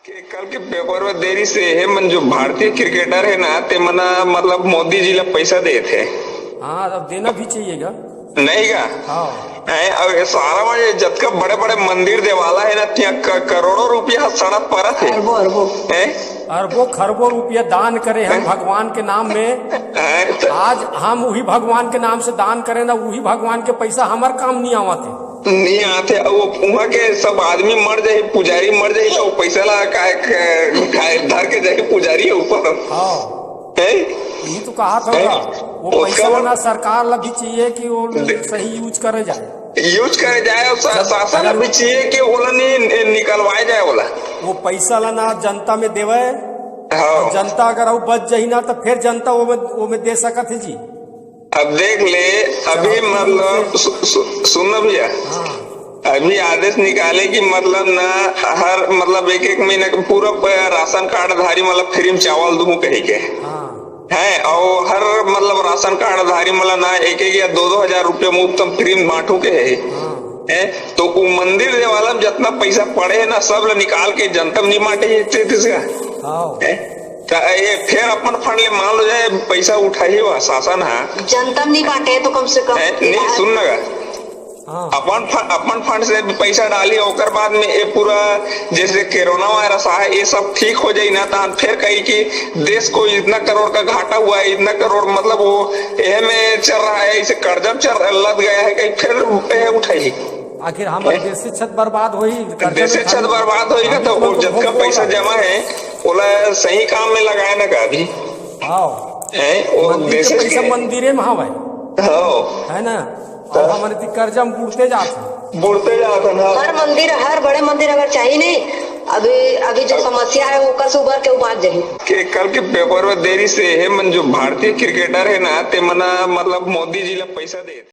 कि कल के पेपर में देरी से है मन जो भारतीय क्रिकेटर है ना ते मना मतलब मोदी जी ला पैसा दे थे। हाँ अब देना भी चाहिएगा। नहीं का हाँ अब ये सारा में जतका बड़े बड़े मंदिर देवाला है ना ત્યાં करोड़ों रुपया सड़क पर है। अरबों अरबों अरबों खरबों रुपया दान करे हम भगवान के नाम में। आज हम वही भगवान के नाम से दान करें ना, वही भगवान के पैसा हमारे काम नहीं आवते नहीं आते। वो वहाँ के सब आदमी मर जाए, पुजारी मर जाए तो पैसा ला धर के जाए पुजारी है ऊपर। हाँ है ये तो कहा था वो पैसा वाला सरकार ला भी चाहिए कि वो सही यूज करे जाए और शासन भी चाहिए कि वो निकलवाए जाए बोला वो पैसा ला ना जनता में देवे। हाँ। जनता अगर वो बच जाही ना तो फिर जनता वो में दे सकत है जी। अब देख ले अभी मतलब सुन भैया। हाँ। अभी आदेश निकाले कि मतलब ना हर मतलब एक महीना का पूरा राशन कार्ड धारी मतलब फ्री में चावल दूं कही के हाँ। है और हर मतलब राशन कार्ड धारी मतलब ना एक या 2-2 हजार रुपये मुफ्त फ्री में बांटू के है। तो वो मंदिर दे वाला जितना पैसा पड़े है ना सब निकाल के जनता में नहीं बांटे ये फिर अपन फंड ले मान लो जाए पैसा उठाई हुआ शासन है जनता नहीं बांटे तो कम से कम नहीं सुन लगा। अपन फंड से पैसा डाली और बाद में ये पूरा जैसे कोरोना वायरस है ये सब ठीक हो जाए ना तो फिर कही कि देश को इतना करोड़ का घाटा हुआ है, इतना करोड़ मतलब वो यह में चल रहा है, इसे कर्जा लद गया है कहीं फिर उठाई। आखिर हमारे देश से छत बर्बाद हुई, देश से छत बर्बाद होगा तो वो जितना पैसा जमा है बोला सही काम में लगाए ना का भी पैसा मंदिर में हवा है ना और हमारे कर्जा में बुढ़ते जाते हर मंदिर हर बड़े मंदिर अगर चाहिए नहीं अभी जो समस्या है वो से उभर के उबार जाए कि कल के पेपर में देरी से है मन जो भारतीय क्रिकेटर है ना ते मना मतलब मोदी जी ला पैसा दे